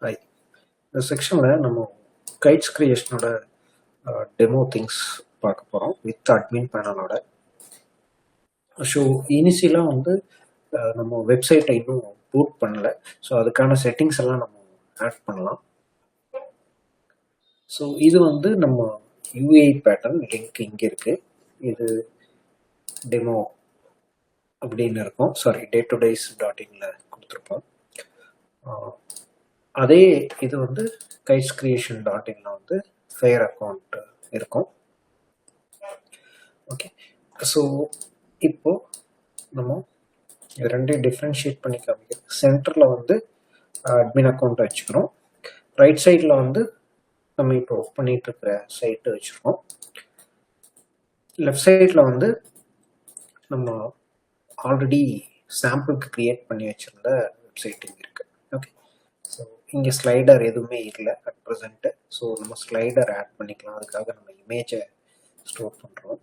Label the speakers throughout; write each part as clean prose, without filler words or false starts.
Speaker 1: Hi. இந்த செக்ஷனில் நம்ம கைட்ஸ் கிரியேஷனோட டெமோ திங்ஸ் பார்க்க போகிறோம் வித் அட்மின் பேனலோட. ஸோ இனிஷியலாக வந்து நம்ம வெப்சைட்டை இன்னும் பூட் பண்ணல. ஸோ அதுக்கான செட்டிங்ஸ் எல்லாம் நம்ம ஆட் பண்ணலாம். ஸோ இது வந்து நம்ம யூஏ பேட்டர்ன் லிங்க் இங்கே இருக்குது. இது டெமோ அப்படின்னு இருக்கும். சாரி, day2days.inல கொடுத்துருப்போம். அதே இது வந்து கைட்ஸ் கிரியேஷன் .inல வந்து ஃபேர் அக்கௌண்ட் இருக்கும். ஓகே, ஸோ இப்போ நம்ம ரெண்டையும் டிஃப்ரென்ஷியேட் பண்ணி காமிக்கிறோம். சென்டரில் வந்து அட்மின் அக்கௌண்ட் வச்சுக்கிறோம். ரைட் சைடில் வந்து நம்ம இப்போ பண்ணிட்டு இருக்கிற சைட்டு வச்சுருக்கோம். லெஃப்ட் சைடில் வந்து நம்ம ஆல்ரெடி சாம்பிளுக்கு க்ரியேட் பண்ணி வச்சுருந்த வெப்சைட் இங்கே இருக்குது. ஓகே, ஸோ இங்கே ஸ்லைடர் எதுவுமே இல்லை அட் ப்ரெசென்ட்டு. ஸோ நம்ம ஸ்லைடர் ஆட் பண்ணிக்கலாம். அதுக்காக நம்ம இமேஜை ஸ்டோர் பண்ணுறோம்.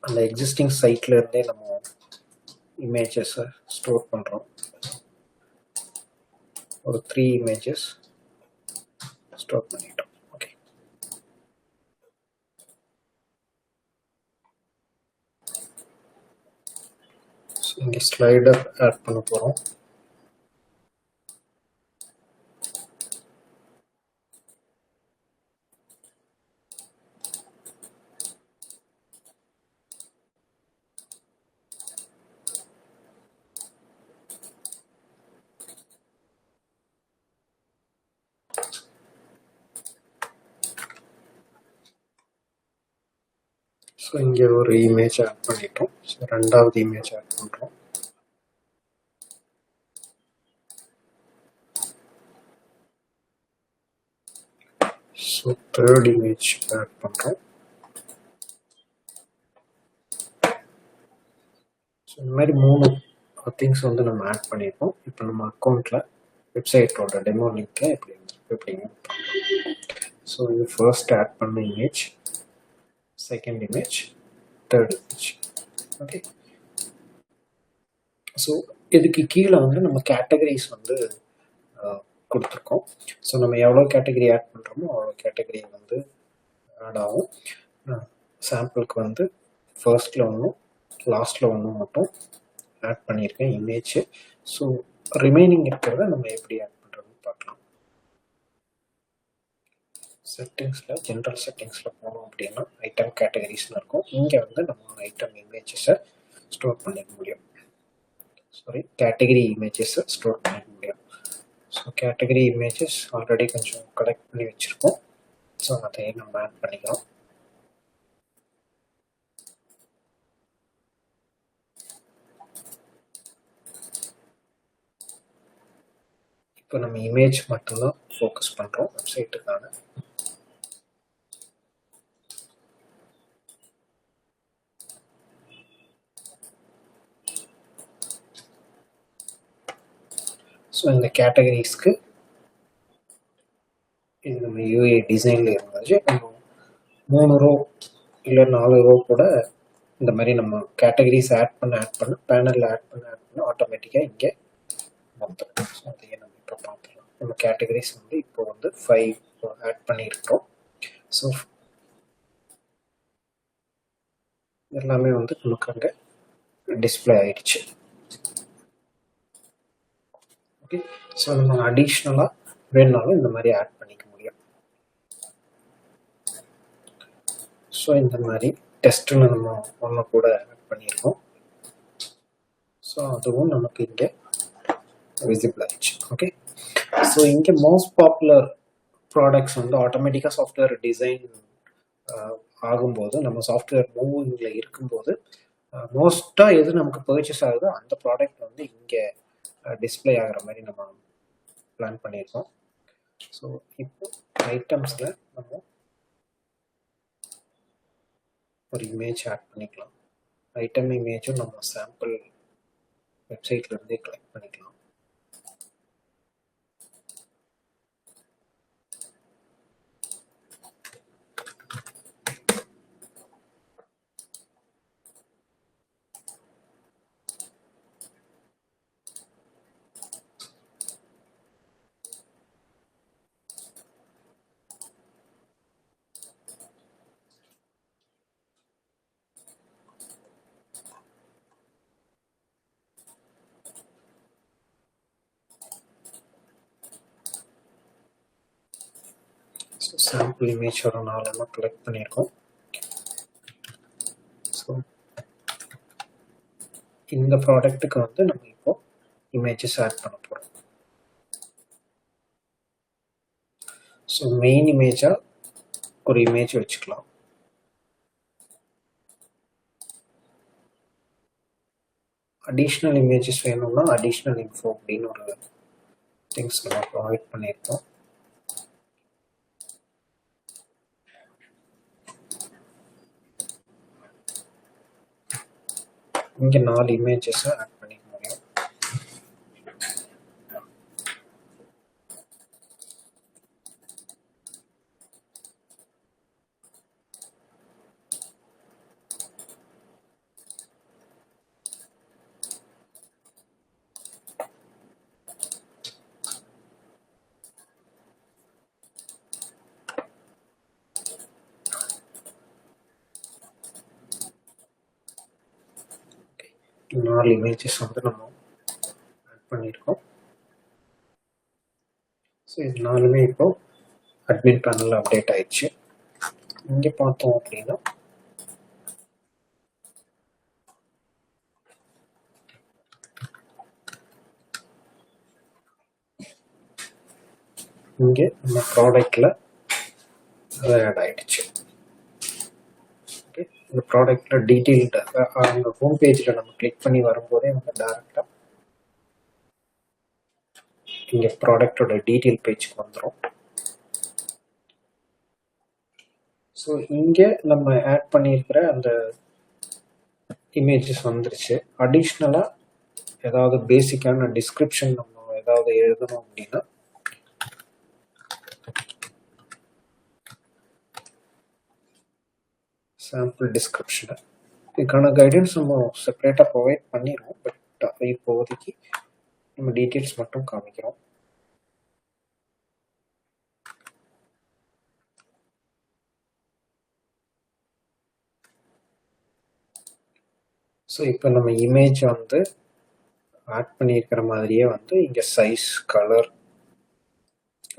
Speaker 1: அந்த எக்ஸிஸ்டிங் சைட்ல இருந்தே நம்ம இமேஜஸை ஸ்டோர் பண்ணுறோம். ஒரு 3 இமேஜஸ் ஸ்டோர் பண்ணிட்டோம். ஓகே, ஸோ இங்கே ஸ்லைடர் ஆட் பண்ண போகிறோம். ஸோ இங்கே ஒரு இமேஜ் ஆட் பண்ணிட்டோம். ஸோ ரெண்டாவது இமேஜ் ஆட் பண்ணுறோம். ஸோ தேர்ட் இமேஜ் ஆட் பண்ணுறோம். ஸோ இந்த மாதிரி 3 திங்ஸ் வந்து நம்ம ஆட் பண்ணியிருக்கோம். இப்போ நம்ம அக்கௌண்ட்டில் வெப்சைட்டோட டெமோ லிங்க்கை எப்படிங்க. ஸோ இது ஃபர்ஸ்ட் ஆட் பண்ண image, second image, third image. Okay, so இதுக்கு கீழே வந்து நம்ம கேட்டகரிஸ் வந்து கொடுத்துருக்கோம். ஸோ நம்ம எவ்வளோ கேட்டகரி ஆட் பண்ணுறோமோ அவ்வளோ கேட்டகரி வந்து ஆட் ஆகும். சாம்பிளுக்கு வந்து ஃபர்ஸ்டில் ஒன்றும் லாஸ்ட்டில் ஒன்றும் மட்டும் ஆட் பண்ணியிருக்கேன் இமேஜ். ஸோ ரிமைனிங் இருக்கிறத நம்ம எப்படி ஆட் பண்ணுறதுன்னு பார்க்கலாம். செட்டிங்ஸில் ஜென்ரல் செட்டிங்ஸில் போனோம் அப்படின்னா ஐட்டம் கேட்டகரிஸ்னு இருக்கும். இங்கே வந்து நம்ம ஐட்டம் இமேஜஸை ஸ்டோர் பண்ணிக்க முடியும். சாரி, கேட்டகரி இமேஜஸை ஸ்டோர் பண்ணிக்க முடியும். ஸோ கேட்டகரி இமேஜஸ் ஆல்ரெடி கொஞ்சம் கலெக்ட் பண்ணி வச்சுருக்கோம். ஸோ அதையும் நம்ம ஆட் பண்ணிக்கிறோம். இப்போ நம்ம இமேஜ் மட்டும்தான் ஃபோக்கஸ் பண்ணுறோம் வெப்சைட்டுக்கான. ஸோ இந்த கேட்டகரிஸ்க்கு இது நம்ம யூஏ டிசைனில் இருந்துச்சு. நம்ம 3 ரோ இல்லை 4 ரோ கூட இந்த மாதிரி நம்ம கேட்டகரிஸ் ஆட் பண்ண பேனலில் ஆட் பண்ண ஆட்டோமேட்டிக்காக இங்கே வந்துடும். ஸோ அதையே நம்ம இப்போ பார்த்துக்கலாம். நம்ம கேட்டகரிஸ் வந்து இப்போ வந்து 5 ஆட் பண்ணியிருக்கோம். ஸோ எல்லாமே வந்து நமக்கு அங்கே டிஸ்பிளே ஆயிடுச்சு. ஓகே, ஸோ நம்ம அடிஷ்னலாக வேணுனாலும் இந்த மாதிரி ஆட் பண்ணிக்க முடியும். ஸோ இந்த மாதிரி டெஸ்ட்டுன்னு நம்ம ஒன்று கூட ஆட் பண்ணியிருக்கோம். ஸோ அதுவும் நமக்கு இங்கே விசிபிள் ஆயிடுச்சு. ஓகே, ஸோ இங்கே மோஸ்ட் பாப்புலர் ப்ராடக்ட்ஸ் வந்து ஆட்டோமேட்டிக்காக சாஃப்ட்வேர் டிசைன் ஆகும்போது, நம்ம சாஃப்ட்வேர் மூவிங்கில் இருக்கும்போது மோஸ்ட்டாக எது நமக்கு பர்ச்சேஸ் ஆகுதோ அந்த ப்ராடக்ட் வந்து இங்கே டிஸ்பிளே ஆகிற மாதிரி நம்ம பிளான் பண்ணியிருக்கோம். ஸோ இப்போ ஐட்டம்ஸில் நம்ம ஒரு இமேஜ் ஆட் பண்ணிக்கலாம். ஐட்டம் இமேஜும் நம்ம சாம்பிள் வெப்சைட்லேருந்தே கலெக்ட் பண்ணிக்கலாம். சாம்பிள் இமேஜ் ஒரு 4 கலெக்ட் பண்ணியிருக்கோம். ஸோ இந்த ப்ராடக்ட்டுக்கு வந்து நம்ம இப்போ இமேஜஸ் ஆட் பண்ண போகிறோம். ஸோ மெயின் இமேஜாக ஒரு இமேஜ் வச்சுக்கலாம். அடிஷ்னல் இமேஜஸ் வேணும்னா அடிஷ்னல் இன்ஃபோ அப்படின்னு ஒரு திங்ஸ் நம்ம ப்ரொவைட் பண்ணியிருக்கோம். இங்கே 4 இமேஜஸை ஆட் பண்ணிக்க முடியும். நாலு இமேஜஸ் வந்து நம்ம ஆட் பண்ணியிருக்கோம். ஸோ இது 4மே இப்போ அட்மின் பேனலில் அப்டேட் ஆயிடுச்சு. இங்கே பார்த்தோம் அப்படின்னா இங்கே நம்ம ப்ராடக்டில் அது ஆட் ஆகிடுச்சு. ஓகே, இந்த ப்ராடக்டில் டீட்டெயில்டு அந்த ஹோம் பேஜில் நம்ம கிளிக் பண்ணி வரும்போதே வந்து டேரெக்டாக இங்கே ப்ராடக்டோட டீட்டெயில் பேஜுக்கு வந்துடும். ஸோ இங்கே நம்ம ஆட் பண்ணியிருக்கிற அந்த இமேஜஸ் வந்துருச்சு. அடிஷ்னலாக ஏதாவது பேசிக்கான டிஸ்கிரிப்ஷன் நம்ம ஏதாவது எழுதணும் அப்படின்னா சாம்பிள் டிஸ்கிரிப்ஷனை இதுக்கான கைடன்ஸ் நம்ம செப்பரேட்டாக ப்ரொவைட் பண்ணிடுவோம். பட் இப்போதைக்கு நம்ம டீட்டெயில்ஸ் மட்டும் காமிக்கிறோம். ஸோ இப்போ நம்ம இமேஜ் வந்து ஆட் பண்ணியிருக்கிற மாதிரியே வந்து இங்கே சைஸ், கலர்,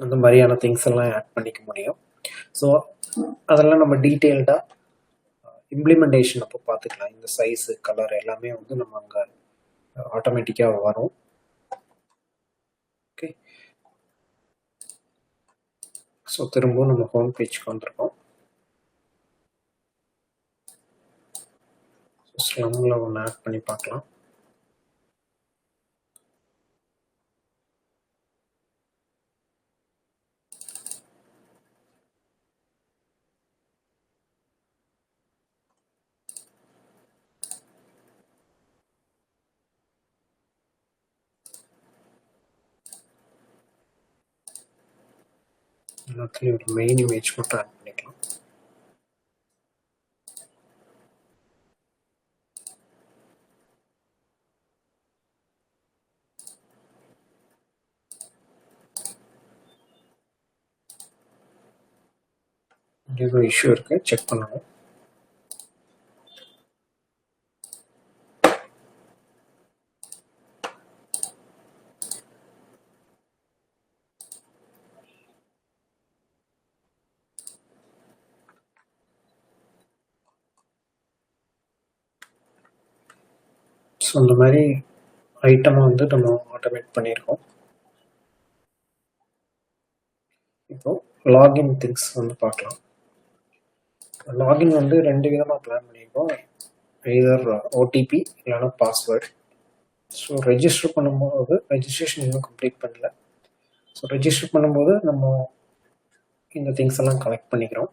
Speaker 1: அந்த மாதிரியான திங்ஸ் எல்லாம் ஆட் பண்ணிக்க முடியும். ஸோ அதெல்லாம் நம்ம டீட்டெயில்டாக இம்ப்ளிமெண்டேஷன் அப்போ பார்த்துக்கலாம். இந்த சைஸு, கலர் எல்லாமே வந்து நம்ம அங்கே ஆட்டோமேட்டிக்காக வரும். ஓகே, ஸோ திரும்பவும் நம்ம ஹோம் பேஜ்க்கு வந்திருக்கோம். ஸ்லம்மில் ஒன்று ஆட் பண்ணி பார்க்கலாம். எல்லாத்துலேயும் ஒரு மெயின் இமேஜ் மட்டும் ஆட் பண்ணிக்கலாம். ஏதோ இஷ்யூ இருக்கு, செக் பண்ணணும். ஸோ இந்த மாதிரி ஐட்டமை வந்து நம்ம ஆட்டோமேட் பண்ணியிருக்கோம். இப்போ லாகின் திங்ஸ் வந்து பார்க்கலாம். லாகின் வந்து 2 விதமாக பிளான் பண்ணியிருக்கோம். எய்தர் ஓடிபி இல்லைன்னா பாஸ்வேர்டு. ஸோ ரெஜிஸ்டர் பண்ணும்போது ரெஜிஸ்ட்ரேஷன் இன்னும் கம்ப்ளீட் பண்ணல. ஸோ ரெஜிஸ்டர் பண்ணும்போது நம்ம இந்த திங்ஸ் எல்லாம் கலெக்ட் பண்ணிக்கிறோம்.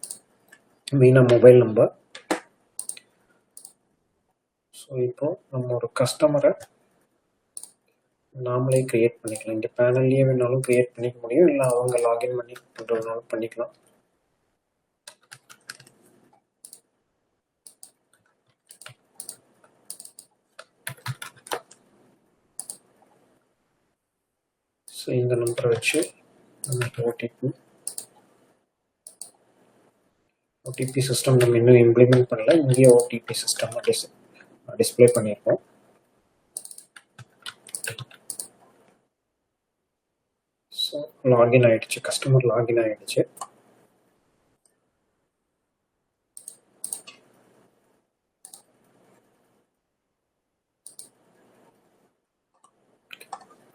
Speaker 1: மெயினாக மொபைல் நம்பர். ஸோ இப்போ நம்ம ஒரு கஸ்டமரை நாமளே க்ரியேட் பண்ணிக்கலாம். இந்த பேனல்லையே வேணாலும் க்ரியேட் பண்ணிக்க முடியும், இல்லை அவங்க லாகின் பண்ணி பண்ணுறதுனாலும் பண்ணிக்கலாம். ஸோ இந்த நம்பரை வச்சு ஓடிபி சிஸ்டம் நம்ம இன்னும் இம்ப்ளிமெண்ட் பண்ணல. இங்கேயே ஓடிபி சிஸ்டம் டிஸ்பிளே பண்ணியிருக்கோம். ஸோ லாகின் ஆகிடுச்சு, கஸ்டமர் லாகின் ஆகிடுச்சு.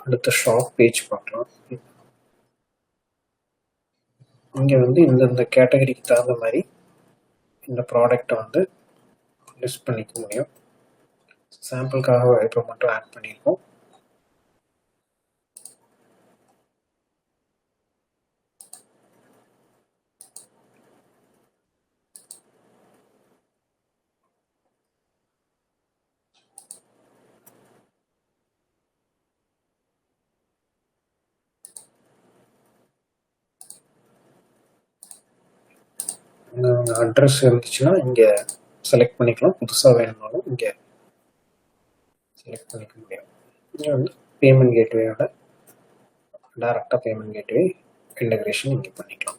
Speaker 1: அடுத்த ஷாப் பேஜ் பார்க்கலாம். இங்கே வந்து இந்தந்த கேட்டகரிக்கு தகுந்த மாதிரி இந்த ப்ராடக்டை வந்து லிஸ்ட் பண்ணிக்க முடியும். சாம்பிளுக்காக இப்போ மட்டும் ஆட் பண்ணியிருக்கோம். அட்ரஸ் இருந்துச்சுன்னா இங்கே செலக்ட் பண்ணிக்கலாம். புதுசாக வேணும்னாலும் இங்கே செலக்ட் பண்ணிக்க முடியும். இங்கே வந்து பேமெண்ட் கேட்வேயோட டைரெக்டாக பேமெண்ட் கேட்வே இன்டகிரேஷன் இங்கே பண்ணிக்கலாம்.